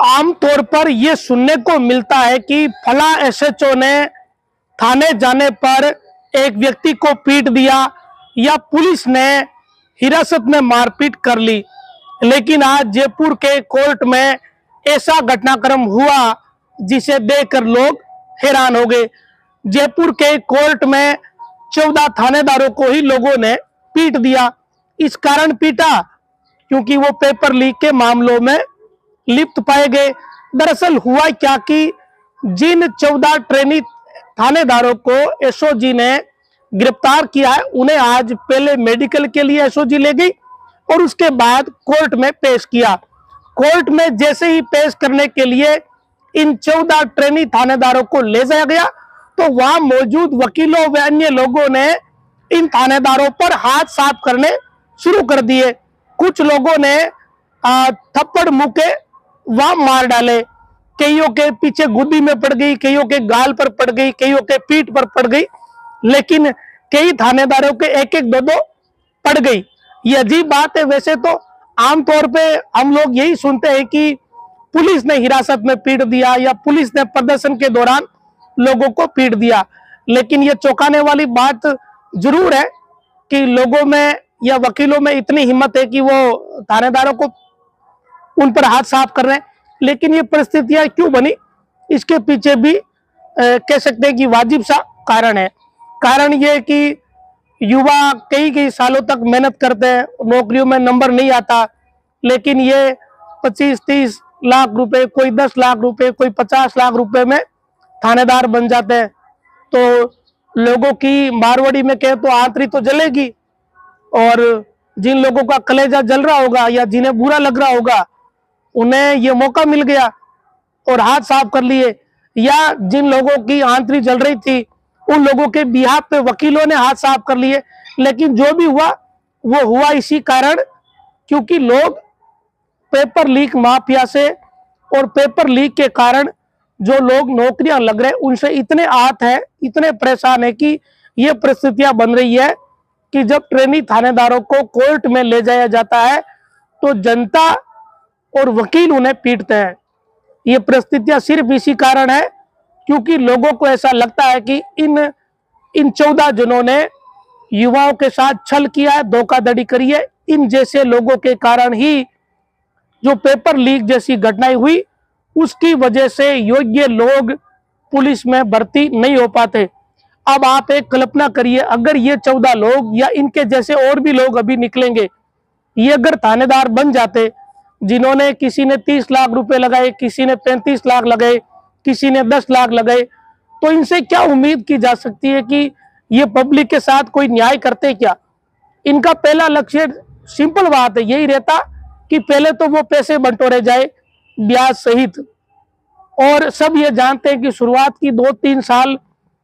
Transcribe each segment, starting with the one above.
आमतौर पर यह सुनने को मिलता है कि फला एसएचओ ने थाने जाने पर एक व्यक्ति को पीट दिया या पुलिस ने हिरासत में मारपीट कर ली। लेकिन आज जयपुर के कोर्ट में ऐसा घटनाक्रम हुआ जिसे देखकर लोग हैरान हो गए। जयपुर के कोर्ट में 14 थानेदारों को ही लोगों ने पीट दिया। इस कारण पीटा क्योंकि वो पेपर लीक के मामलों में लिप्त पाए गए। दरअसल हुआ क्या कि जिन 14 ट्रेनी थानेदारों को एसओजी ने गिरफ्तार किया है, उन्हें आज पहले मेडिकल के लिए एसओजी ले गई और उसके बाद कोर्ट में पेश किया। कोर्ट में जैसे ही पेश करने के लिए इन 14 ट्रेनी थानेदारों को ले जाया गया तो वहां मौजूद वकीलों व अन्य लोगों ने इन थानेदारों पर हाथ साफ करने शुरू कर दिए। कुछ लोगों ने थप्पड़ मुके वहां मार डाले। कईयों के पीछे गुद्दी में पड़ गई, कईयों के गाल पर पड़ गई, कईयों के पीठ पर पड़ गई, लेकिन कई थानेदारों के एक एक दो पड़ गई। ये अजीब बात है। वैसे तो आमतौर पे हम लोग यही सुनते हैं कि पुलिस ने हिरासत में पीट दिया या पुलिस ने प्रदर्शन के दौरान लोगों को पीट दिया, लेकिन ये चौंकाने वाली बात जरूर है कि लोगों में या वकीलों में इतनी हिम्मत है कि वो थानेदारों को उन पर हाथ साफ कर रहे हैं। लेकिन ये परिस्थितियां क्यों बनी, इसके पीछे भी कह सकते हैं कि वाजिब सा कारण है। कारण ये कि युवा कई सालों तक मेहनत करते हैं, नौकरियों में नंबर नहीं आता, लेकिन ये 25-30 लाख रुपए, कोई 10 लाख रुपए, कोई 50 लाख रुपए में थानेदार बन जाते हैं। तो लोगों की मारवाड़ी में कहे तो आंतरी तो जलेगी, और जिन लोगों का कलेजा जल रहा होगा या जिन्हें बुरा लग रहा होगा उन्हें ये मौका मिल गया और हाथ साफ कर लिए। या जिन लोगों की आंतरी जल रही थी उन लोगों के बिहाफ पे वकीलों ने हाथ साफ कर लिए। लेकिन जो भी हुआ वो हुआ इसी कारण क्योंकि लोग पेपर लीक माफिया से और पेपर लीक के कारण जो लोग नौकरियां लग रहे उनसे इतने आहत है, इतने परेशान है कि ये परिस्थितियां बन रही है कि जब ट्रेनी थानेदारों को कोर्ट में ले जाया जाता है तो जनता और वकील उन्हें पीटते हैं। ये परिस्थितियां सिर्फ इसी कारण है क्योंकि लोगों को ऐसा लगता है कि इन 14 जनों ने युवाओं के साथ छल किया है, धोखाधड़ी करी है। इन जैसे लोगों के कारण ही जो पेपर लीक जैसी घटनाएं हुई, उसकी वजह से योग्य लोग पुलिस में भर्ती नहीं हो पाते। अब आप एक कल्पना करिए, अगर ये 14 लोग या इनके जैसे और भी लोग अभी निकलेंगे, ये अगर थानेदार बन जाते, जिन्होंने किसी ने 30 लाख रुपए लगाए, किसी ने 35 लाख लगाए, किसी ने 10 लाख लगाए, तो इनसे क्या उम्मीद की जा सकती है कि ये पब्लिक के साथ कोई न्याय करते क्या? इनका पहला लक्ष्य सिंपल बात है, यही रहता कि पहले तो वो पैसे बंटोरे जाए ब्याज सहित। और सब ये जानते हैं कि शुरुआत की 2-3 साल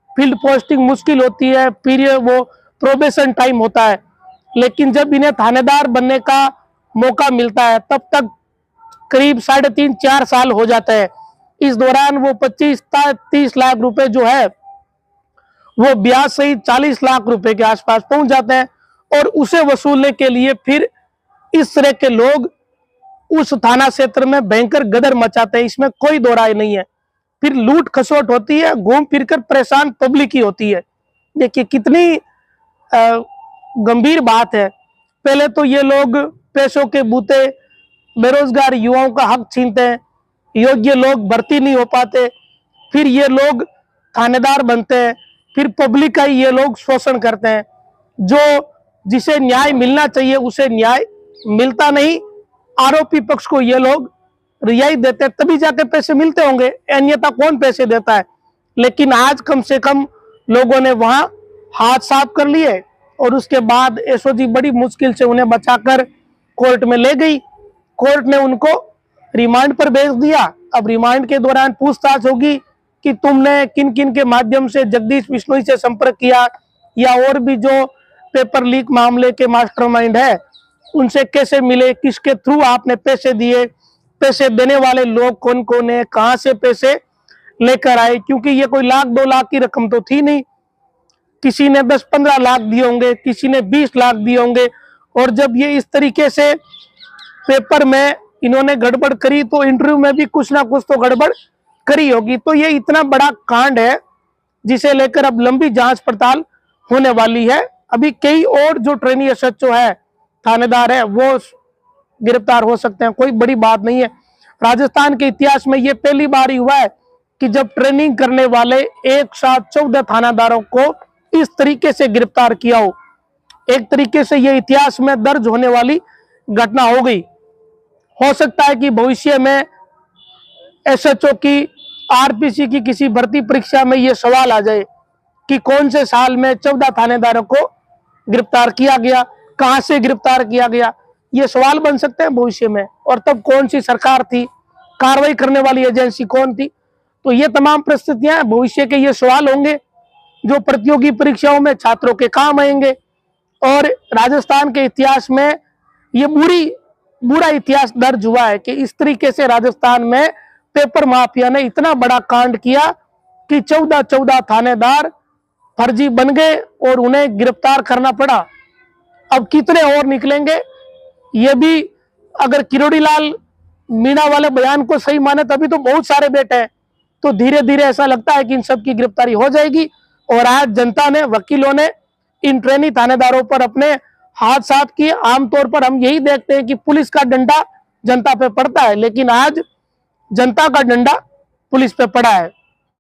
फील्ड पोस्टिंग मुश्किल होती है, फिर वो प्रोबेशन टाइम होता है, लेकिन जब इन्हें थानेदार बनने का मौका मिलता है तब तक करीब 3.5-4 साल हो जाते हैं। इस दौरान वो 25-30 लाख रुपए जो है वो ब्याज सहित 40 लाख रुपए के आसपास पहुंच जाते हैं, और उसे वसूलने के लिए फिर इस तरह के लोग उस थाना क्षेत्र में भयंकर गदर मचाते हैं, इसमें कोई दो राय नहीं है। फिर लूट खसोट होती है, घूम फिरकर परेशान पब्लिक ही होती है। देखिए कितनी गंभीर बात है। पहले तो ये लोग पैसों के बूते बेरोजगार युवाओं का हक छीनते हैं, योग्य लोग भर्ती नहीं हो पाते, फिर ये लोग थानेदार बनते हैं, फिर पब्लिक का ये लोग शोषण करते हैं। जो जिसे न्याय मिलना चाहिए उसे न्याय मिलता नहीं, आरोपी पक्ष को ये लोग रिहाई देते हैं, तभी जाके पैसे मिलते होंगे, अन्यथा कौन पैसे देता है। लेकिन आज कम से कम लोगों ने वहां हाथ साफ कर लिए और उसके बाद एसओजी बड़ी मुश्किल से उन्हें बचाकर कोर्ट में ले गई। कोर्ट ने उनको रिमांड पर भेज दिया। अब रिमांड के दौरान पूछताछ होगी कि तुमने किन किन के माध्यम से जगदीश बिश्नोई से संपर्क किया या और भी जो पेपर लीक मामले के मास्टरमाइंड है उनसे कैसे मिले, किसके थ्रू आपने पैसे दिए, पैसे देने वाले लोग कौन कौन है, कहां से पैसे लेकर आए, क्योंकि ये कोई 1-2 लाख की रकम तो थी नहीं। किसी ने 10-15 लाख दिए होंगे, किसी ने 20 लाख दिए होंगे। और जब ये इस तरीके से पेपर में इन्होंने गड़बड़ करी तो इंटरव्यू में भी कुछ ना कुछ तो गड़बड़ करी होगी। तो ये इतना बड़ा कांड है जिसे लेकर अब लंबी जांच पड़ताल होने वाली है। अभी कई और जो ट्रेनी एसएचओ है, थानेदार है, वो गिरफ्तार हो सकते हैं, कोई बड़ी बात नहीं है। राजस्थान के इतिहास में ये पहली बार ही हुआ है कि जब ट्रेनिंग करने वाले एक साथ 14 थानेदारों को इस तरीके से गिरफ्तार किया हो। एक तरीके से ये इतिहास में दर्ज होने वाली घटना हो गई। हो सकता है कि भविष्य में एसएचओ की, आरपीसी की किसी भर्ती परीक्षा में ये सवाल आ जाए कि कौन से साल में 14 थानेदारों को गिरफ्तार किया गया, कहां से गिरफ्तार किया गया, ये सवाल बन सकते हैं भविष्य में। और तब कौन सी सरकार थी, कार्रवाई करने वाली एजेंसी कौन थी। तो ये तमाम परिस्थितियां, भविष्य के ये सवाल होंगे जो प्रतियोगी परीक्षाओं में छात्रों के काम आएंगे। और राजस्थान के इतिहास में ये बुरा इतिहास दर्ज हुआ है कि इस तरीके से राजस्थान में पेपर माफिया ने इतना बड़ा कांड किया कि 14 थानेदार फर्जी बन गए और उन्हें गिरफ्तार करना पड़ा। अब कितने और निकलेंगे ये भी, अगर किरोड़ी लाल मीणा वाले बयान को सही माने तभी तो बहुत सारे बेटे हैं। तो धीरे धीरे ऐसा लगता है कि इन सब की गिरफ्तारी हो जाएगी। और आज जनता ने, वकीलों ने इन ट्रेनी थानेदारों पर अपने हाथ साफ किए। आमतौर पर हम यही देखते हैं कि पुलिस का डंडा जनता पे पड़ता है, लेकिन आज जनता का डंडा पुलिस पे पड़ा है।